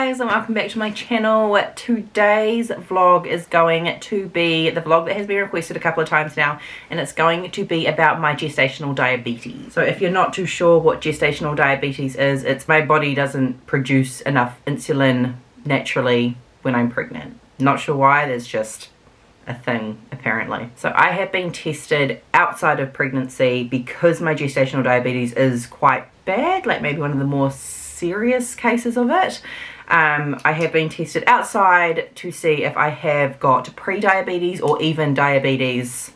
guys, and welcome back to my channel. Today's vlog is going to be the vlog that has been requested a couple of times now, and it's going to be about my gestational diabetes. So if you're not too sure what gestational diabetes is, it's my body doesn't produce enough insulin naturally when I'm pregnant. Not sure why, there's just a thing apparently. So I have been tested outside of pregnancy because my gestational diabetes is quite bad, like maybe one of the more serious cases of it. I have been tested outside to see if I have got pre-diabetes or even diabetes,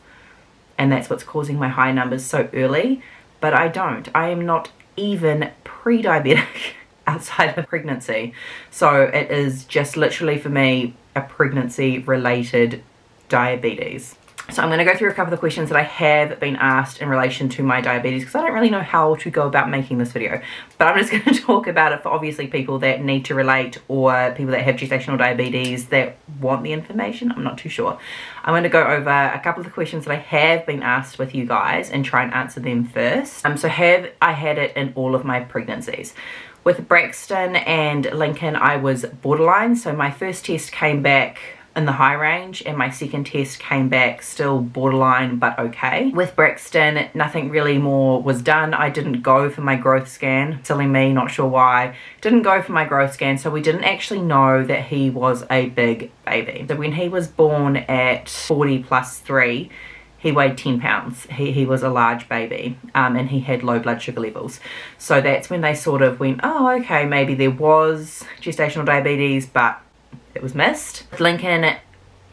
and that's what's causing my high numbers so early. But I don't. I am not even pre-diabetic outside of pregnancy. So it is just literally for me a pregnancy related diabetes. So I'm going to go through a couple of the questions that I have been asked in relation to my diabetes, because I don't really know how to go about making this video, but I'm just going to talk about it for obviously people that need to relate, or people that have gestational diabetes that want the information. I'm not too sure. I'm going to go over a couple of the questions that I have been asked with you guys and try and answer them first. So have I had it in all of my pregnancies? With Braxton and Lincoln, I was borderline. So my first test came back in the high range, and my second test came back still borderline but okay. With Braxton, nothing really more was done. I didn't go for my growth scan. Silly me, not sure why. Didn't go for my growth scan, so we didn't actually know that he was a big baby. So when he was born at 40 plus 3, he weighed 10 pounds. He was a large baby, and he had low blood sugar levels. So that's when they sort of went, oh, okay, maybe there was gestational diabetes, but it was missed. With Lincoln,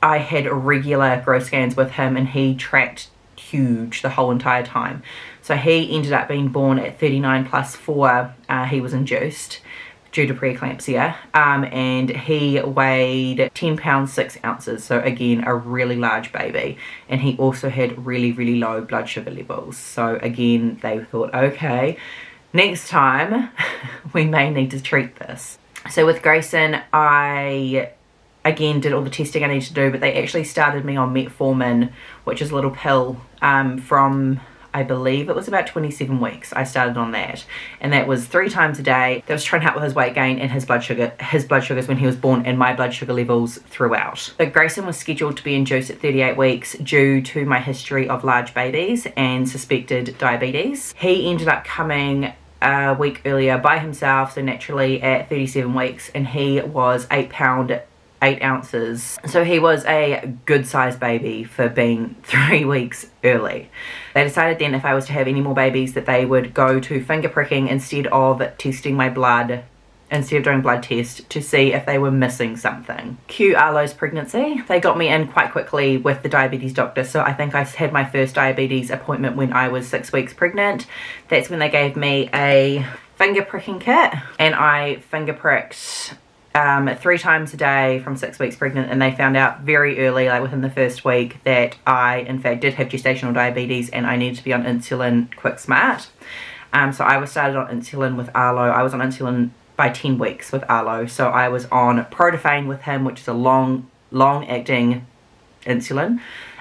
I had regular growth scans with him, and he tracked huge the whole entire time. So he ended up being born at 39 plus 4. He was induced due to preeclampsia, and he weighed 10 pounds 6 ounces. So again, a really large baby, and he also had really low blood sugar levels. So again, they thought, okay, next time we may need to treat this. So with Grayson, I again did all the testing I needed to do, but they actually started me on metformin, which is a little pill, from, I believe it was about 27 weeks. I started on that, and that was 3 times a day. That was trying to help with his weight gain and his blood sugars when he was born, and my blood sugar levels throughout. So Grayson was scheduled to be induced at 38 weeks due to my history of large babies and suspected diabetes. He ended up coming a week earlier by himself, so naturally at 37 weeks, and he was 8 pound 8 ounces. So he was a good sized baby for being 3 weeks early. They decided then if I was to have any more babies that they would go to finger pricking instead of testing my blood, instead of doing blood test to see if they were missing something. Cue Arlo's pregnancy. They got me in quite quickly with the diabetes doctor, so I think I had my first diabetes appointment when I was 6 weeks pregnant. That's when they gave me a finger pricking kit, and I finger pricked 3 times a day from 6 weeks pregnant, and they found out very early, like within the first week, that I in fact did have gestational diabetes and I needed to be on insulin quick smart. So I was started on insulin with Arlo. I was on insulin by 10 weeks with Arlo. So I was on Protafane with him, which is a long acting insulin.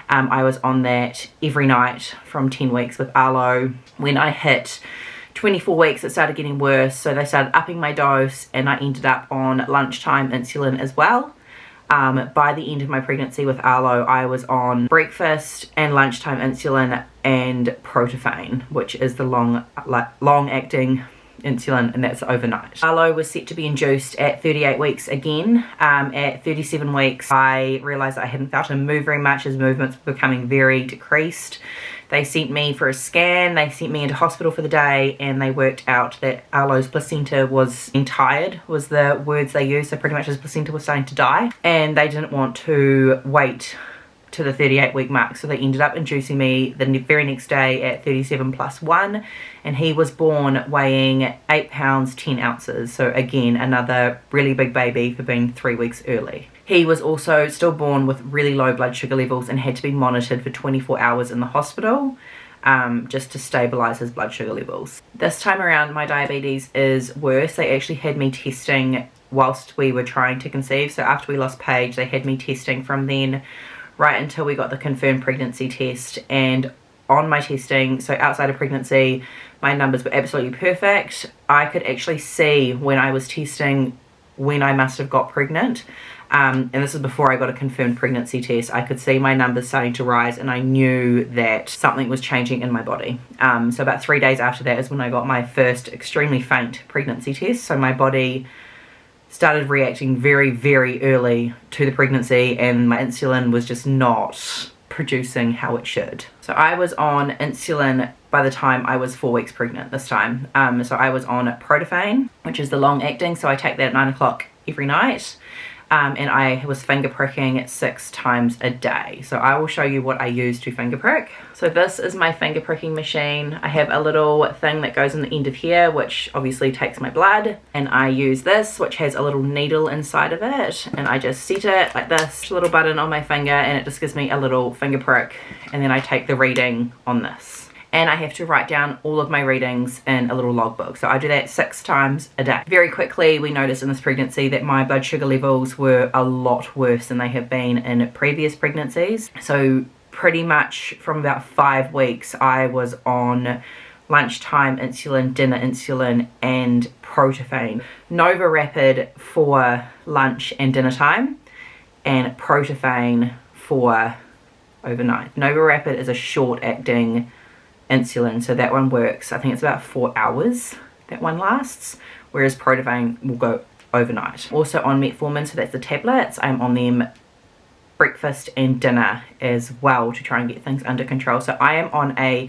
I was on that every night from 10 weeks with Arlo. When I hit 24 weeks, it started getting worse, so they started upping my dose, and I ended up on lunchtime insulin as well. By the end of my pregnancy with Arlo, I was on breakfast and lunchtime insulin and Protafane, which is the long acting insulin, and that's overnight. Arlo was set to be induced at 38 weeks again. At 37 weeks, I realized that I hadn't felt him move very much. His movements were becoming very decreased. They sent me for a scan, they sent me into hospital for the day, and they worked out that Arlo's placenta was tired, was the words they used. So pretty much his placenta was starting to die, and they didn't want to wait to the 38 week mark, so they ended up inducing me the very next day at 37 plus 1, and he was born weighing 8 pounds 10 ounces. So again, another really big baby for being 3 weeks early. He was also still born with really low blood sugar levels and had to be monitored for 24 hours in the hospital, just to stabilize his blood sugar levels. This time around, my diabetes is worse. They actually had me testing whilst we were trying to conceive. So after we lost Paige, they had me testing from then right until we got the confirmed pregnancy test. And on my testing, so outside of pregnancy, my numbers were absolutely perfect. I could actually see when I was testing when I must have got pregnant. And this is before I got a confirmed pregnancy test. I could see my numbers starting to rise, and I knew that something was changing in my body. So about 3 days after that is when I got my first extremely faint pregnancy test. So my body started reacting very, very early to the pregnancy, and my insulin was just not producing how it should. So I was on insulin by the time I was 4 weeks pregnant this time. So I was on Protophane, which is the long acting, so I take that at 9 o'clock every night. And I was finger pricking 6 times a day. So I will show you what I use to finger prick. So this is my finger pricking machine. I have a little thing that goes on the end of here, which obviously takes my blood. And I use this, which has a little needle inside of it. And I just set it like this, little button on my finger, and it just gives me a little finger prick. And then I take the reading on this. And I have to write down all of my readings in a little logbook. So I do that 6 times a day. Very quickly, we noticed in this pregnancy that my blood sugar levels were a lot worse than they have been in previous pregnancies. So pretty much from about 5 weeks, I was on lunchtime insulin, dinner insulin, and Protophane. Nova Rapid for lunch and dinner time, and Protophane for overnight. Nova Rapid is a short-acting insulin, so that one works. I think it's about 4 hours that one lasts, whereas Protophane will go overnight. Also on metformin, so that's the tablets. I'm on them breakfast and dinner as well to try and get things under control. So I am on a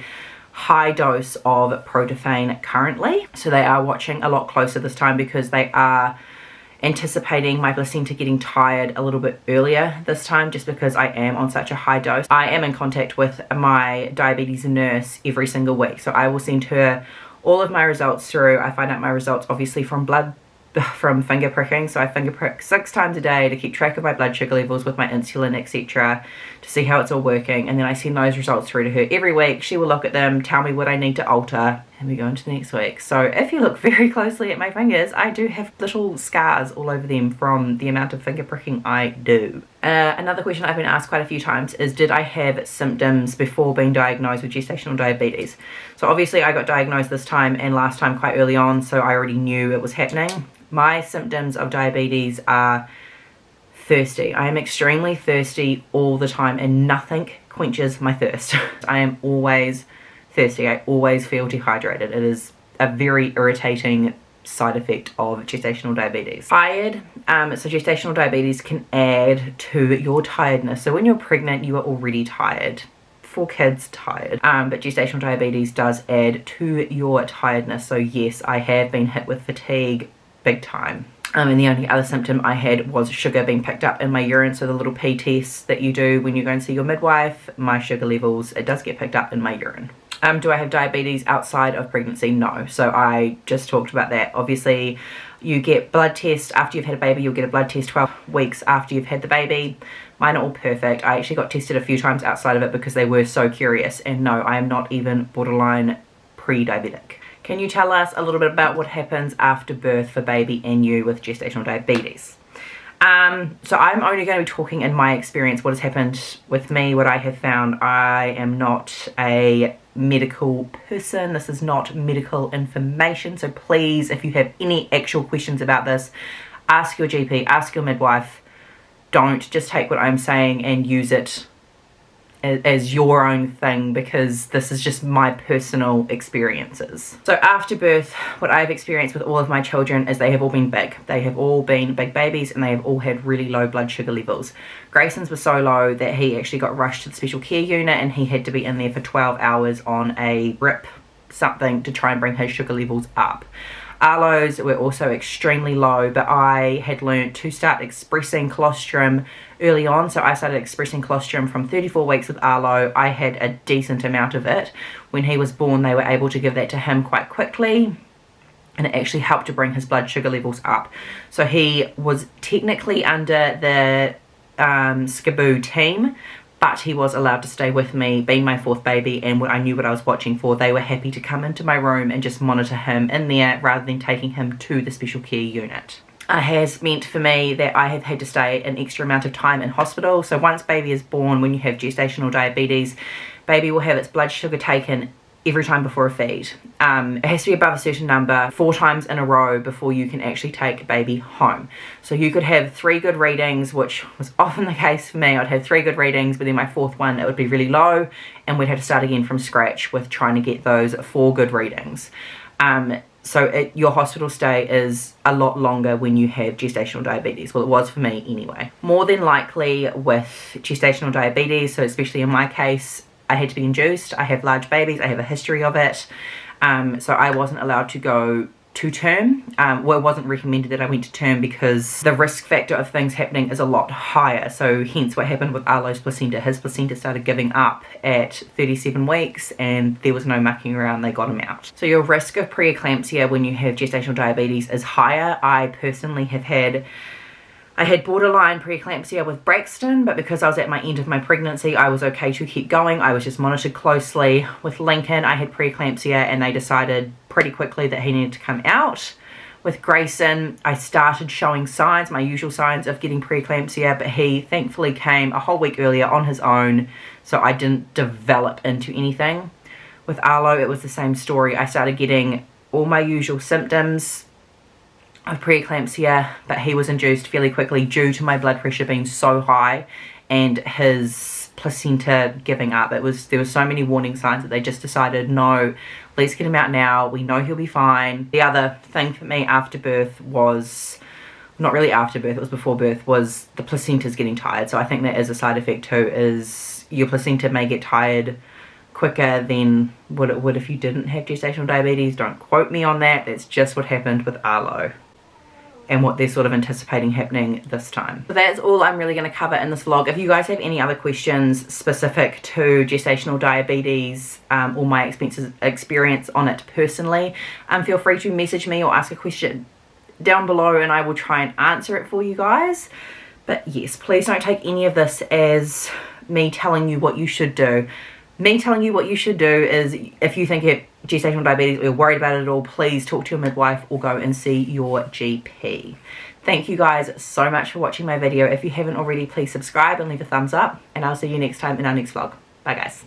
high dose of Protophane currently. So they are watching a lot closer this time because they are anticipating my placenta getting tired a little bit earlier this time, just because I am on such a high dose. I am in contact with my diabetes nurse every single week, so I will send her all of my results through. I find out my results obviously from finger pricking, so I finger prick 6 times a day to keep track of my blood sugar levels with my insulin, etc., to see how it's all working, and then I send those results through to her every week. She will look at them, tell me what I need to alter, and we go into the next week. So if you look very closely at my fingers, I do have little scars all over them from the amount of finger pricking I do. Another question I've been asked quite a few times is, did I have symptoms before being diagnosed with gestational diabetes? So obviously I got diagnosed this time and last time quite early on, so I already knew it was happening. My symptoms of diabetes are thirsty. I am extremely thirsty all the time, and nothing quenches my thirst. I am always thirsty. I always feel dehydrated. It is a very irritating side effect of gestational diabetes. Tired. So gestational diabetes can add to your tiredness. So when you're pregnant, you are already tired. 4 kids tired. But gestational diabetes does add to your tiredness. So yes, I have been hit with fatigue big time. And the only other symptom I had was sugar being picked up in my urine. So the little pee tests that you do when you go and see your midwife, my sugar levels, it does get picked up in my urine. Do I have diabetes outside of pregnancy? No. So I just talked about that. Obviously, you get blood tests after you've had a baby. You'll get a blood test 12 weeks after you've had the baby. Mine are all perfect. I actually got tested a few times outside of it because they were so curious. And no, I am not even borderline pre-diabetic. Can you tell us a little bit about what happens after birth for baby and you with gestational diabetes? So I'm only going to be talking in my experience, what has happened with me, what I have found. I am not a medical person. This is not medical information. So please, if you have any actual questions about this, ask your GP, ask your midwife. Don't just take what I'm saying and use it as your own thing, because this is just my personal experiences. So after birth, what I've experienced with all of my children is they have all been big. They have all been big babies, and they have all had really low blood sugar levels. Grayson's was so low that he actually got rushed to the special care unit, and he had to be in there for 12 hours on a drip something to try and bring his sugar levels up. Arlo's were also extremely low, but I had learned to start expressing colostrum early on. So I started expressing colostrum from 34 weeks with Arlo. I had a decent amount of it. When he was born, they were able to give that to him quite quickly, and it actually helped to bring his blood sugar levels up. So he was technically under the Skaboo team, but he was allowed to stay with me, being my 4th baby, and I knew what I was watching for. They were happy to come into my room and just monitor him in there rather than taking him to the special care unit. It has meant for me that I have had to stay an extra amount of time in hospital. So once baby is born, when you have gestational diabetes, baby will have its blood sugar taken every time before a feed. It has to be above a certain number 4 times in a row before you can actually take baby home. So you could have 3 good readings, which was often the case for me. I'd have 3 good readings, but then my 4th one, it would be really low, and we'd have to start again from scratch with trying to get those 4 good readings. So your hospital stay is a lot longer when you have gestational diabetes. Well, it was for me anyway. More than likely with gestational diabetes, so especially in my case, I had to be induced. I have large babies. I have a history of it. So I wasn't allowed to go to term. Well, it wasn't recommended that I went to term because the risk factor of things happening is a lot higher. So hence what happened with Arlo's placenta. His placenta started giving up at 37 weeks and there was no mucking around. They got him out. So your risk of preeclampsia when you have gestational diabetes is higher. I personally have had borderline preeclampsia with Braxton, but because I was at my end of my pregnancy, I was okay to keep going. I was just monitored closely. With Lincoln, I had preeclampsia and they decided pretty quickly that he needed to come out. With Grayson, I started showing signs, my usual signs of getting preeclampsia, but he thankfully came a whole week earlier on his own, so I didn't develop into anything. With Arlo, it was the same story. I started getting all my usual symptoms of preeclampsia, but he was induced fairly quickly due to my blood pressure being so high and his placenta giving up. There was so many warning signs that they just decided, no, let's get him out now. We know he'll be fine. The other thing for me after birth was, not really after birth, it was before birth, was the placenta's getting tired. So I think that is a side effect too, is your placenta may get tired quicker than what it would if you didn't have gestational diabetes. Don't quote me on that. That's just what happened with Arlo and what they're sort of anticipating happening this time. So that's all I'm really going to cover in this vlog. If you guys have any other questions specific to gestational diabetes or my experience on it personally, feel free to message me or ask a question down below and I will try and answer it for you guys. But yes, please don't take any of this as me telling you what you should do. Me telling you what you should do is, if you think you have gestational diabetes or you're worried about it at all, please talk to your midwife or go and see your GP. Thank you guys so much for watching my video. If you haven't already, please subscribe and leave a thumbs up, and I'll see you next time in our next vlog. Bye guys.